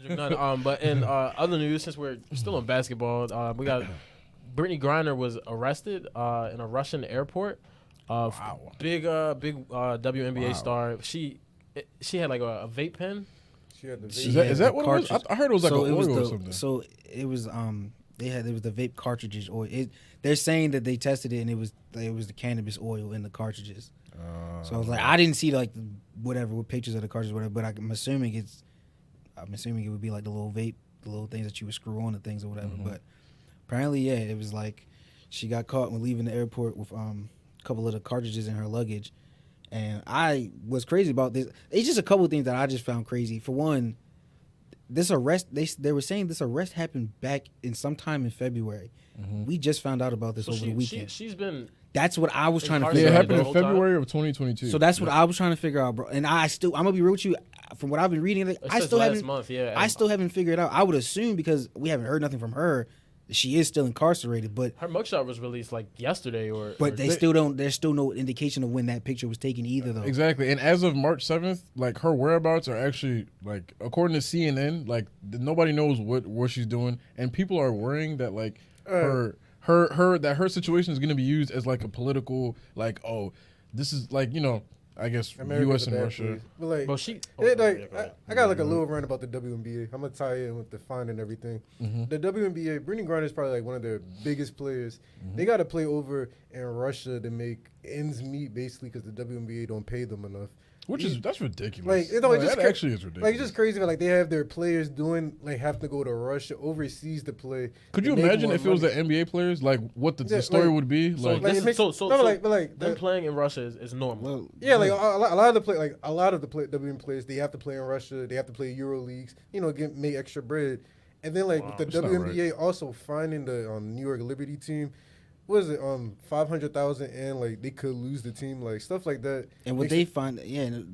Kendrick Nunn. But in other news, since we're still on basketball, we got Brittney Griner was arrested in a Russian airport. Wow. Big WNBA star. She had like a vape pen. She had the vape. Is that what it was? I heard it was like an oil or something. So it was there was the vape cartridges oil. They're saying that they tested it and it was the cannabis oil in the cartridges. So I was like, I didn't see like what pictures of the cartridges, whatever. But I'm assuming it would be like the little vape, the little things that you would screw on the things or whatever. Mm-hmm. But apparently, yeah, it was like she got caught when leaving the airport with a couple of the cartridges in her luggage. And I was crazy about this. It's just a couple of things that I just found crazy. For one, this arrest, they were saying this arrest happened back in sometime in February. Mm-hmm. We just found out about this over the weekend. She's been. That's what I was trying to Yeah, figure it out. happened in February of 2022. So that's what I was trying to figure out, bro. And I'm gonna be real with you. From what I've been reading, I still haven't figured it out. I would assume because we haven't heard nothing from her, that she is still incarcerated. But her mugshot was released like yesterday, still don't. There's still no indication of when that picture was taken either, though. Exactly. And as of March 7th, like her whereabouts are actually like according to CNN, like nobody knows what she's doing, and people are worrying that like her situation is going to be used as like a political like this is like I guess U.S. and Russia. Place. But like, well, she. I got like a little rant about the WNBA. I'm gonna tie it in with the fine and everything. Mm-hmm. The WNBA, Brittney Griner is probably like one of their biggest players. Mm-hmm. They got to play over in Russia to make ends meet, basically, because the WNBA don't pay them enough. That's ridiculous. Like, that actually is ridiculous. Like, it's just crazy. Like, they have their players have to go to Russia overseas to play. Could you imagine if it was the NBA players? Like, what the story would be? Like, them playing in Russia is normal. Yeah, like a lot of the WNBA players, they have to play in Russia. They have to play Euro leagues. Make extra bread. And then with the WNBA also finding the New York Liberty team. What is it? 500,000 and like they could lose the team, like stuff like that. And what they find,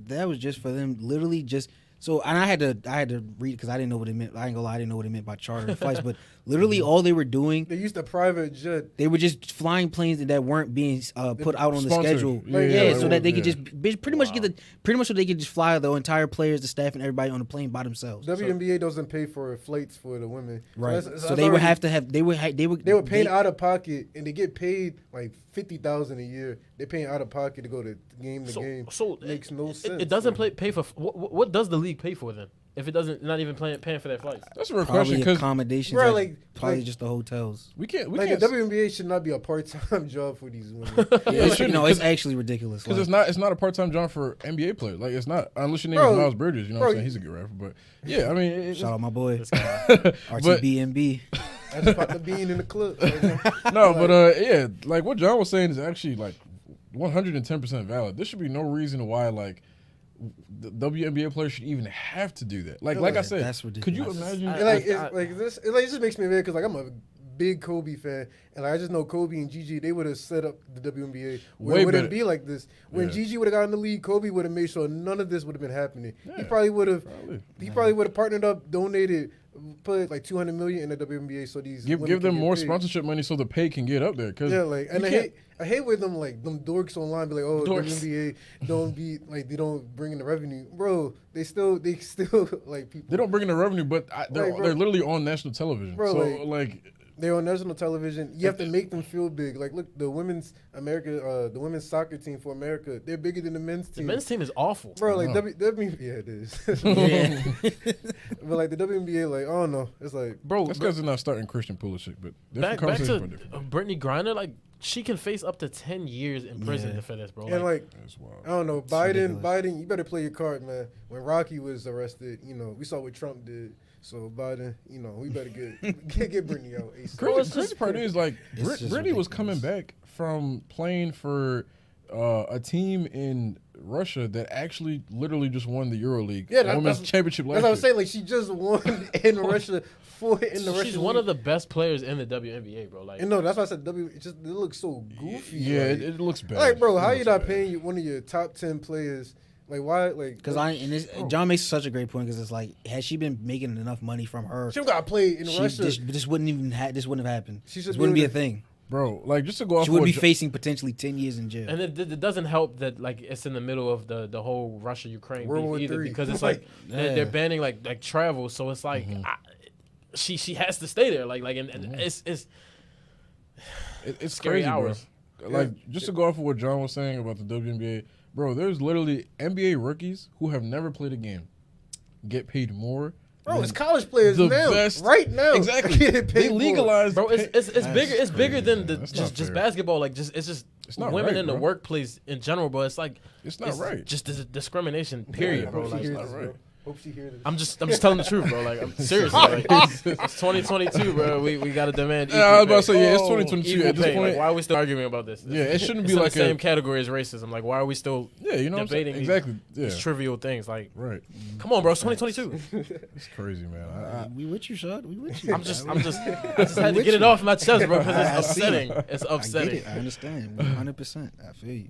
that was just for them, literally just. So and I had to read because I didn't know what it meant. I ain't gonna lie, I didn't know what it meant by charter flights, but literally all they were doing. They used a private jet. They were just flying planes that weren't being put out on the schedule. So that they could just pretty much so they could just fly the entire players, the staff, and everybody on the plane by themselves. WNBA doesn't pay for flights for the women, right? So they would have to have they were paying out of pocket, and they get paid like $50,000 a year. They're paying out of pocket to go to game to game. So it makes no sense. It doesn't pay for what does the league pay for then? If it doesn't, not even paying for their flights. That's a real question. Probably accommodations, bro, probably just the hotels. We can't. The WNBA should not be a part-time job for these women. It's actually ridiculous. Because it's not a part-time job for NBA players. Like it's not unless your name is Miles Bridges. You know what I'm saying? He's a good rapper, but yeah, I mean, shout out my boy RTBNB. I just popped the bean in the clip. No, but like what John was saying is actually like 110% valid. There should be no reason why like the WNBA players should even have to do that. Like I said, that's ridiculous. Could you imagine? It just makes me mad because like I'm a big Kobe fan, and like, I just know Kobe and Gigi, they would have set up the WNBA where it wouldn't be like this. When Gigi would have gotten in the league, Kobe would have made sure none of this would have been happening. Yeah, he probably would have partnered up, donated, put like $200 million in the WNBA so these give them more sponsorship money so the pay can get up there. Cause I hate when them dorks online be like, WNBA don't be like they don't bring in the revenue, bro. They still like people. They don't bring in the revenue, but they're literally on national television. Bro, so they're on national television. You have to make them feel big. Like, look, the women's soccer team for America, they're bigger than the men's team. The men's team is awful, bro. Like it is. But like the WNBA, like, oh no, it's like, bro, that's because they're not starting Christian Pulisic. But back to Brittney Griner, like she can face up to 10 years in prison for this, bro. And like I don't know, Biden, you better play your card, man. When Rocky was arrested, we saw what Trump did. So Biden, we better get Brittney out. Crazy part is like Brittney was coming back from playing for a team in Russia that actually literally just won the Euro League women's championship last year. That's what I was saying. Like she just won in Russia She's one of the best players in the WNBA, bro. Like, no, that's why I said it looks so goofy. Yeah, it looks bad. Like, bro, how you not paying one of your top 10 players? Like, why? Like, because John makes such a great point because it's like, had she been making enough money from her, she got to play in Russia. This wouldn't have happened. This wouldn't be a thing. Bro, like just to go off, She would be facing potentially 10 years in jail. And it doesn't help that like it's in the middle of the whole Russia Ukraine World beef War either III. because it's like they're banning like travel, so it's like she has to stay there and it's scary crazy, hours. bro. Like just to go off of what John was saying about the WNBA, bro. There's literally NBA rookies who have never played a game get paid more. Bro, it's college players the now, best- right now. Exactly. Getting paid They more. legalized. Bro, it's bigger. It's bigger crazy, than man. That's just not fair. basketball. Like it's not women right, in the bro. workplace in general, bro. It's like It's not right. Just discrimination. Period, Yeah, bro. Hope she Like, hears not this, right. bro. Hope she hears this. I'm just telling the truth, bro. Like I'm seriously. Like, it's 2022, bro. We gotta demand. Yeah, I was about to equal say, it's pay. 2022 Equal at this pay. point. Like, why are we still arguing about this? Yeah, it shouldn't It's be in like the same category as racism. Like, why are we still you know what I'm saying? debating Exactly. Yeah. these trivial things? Like, Right. come on, bro. It's 2022. It's crazy, man. We with you, Shad. We with you. I just had to get it off my chest, bro, because it's I see. upsetting. It's I get upsetting. it. I understand. 100%. I feel you.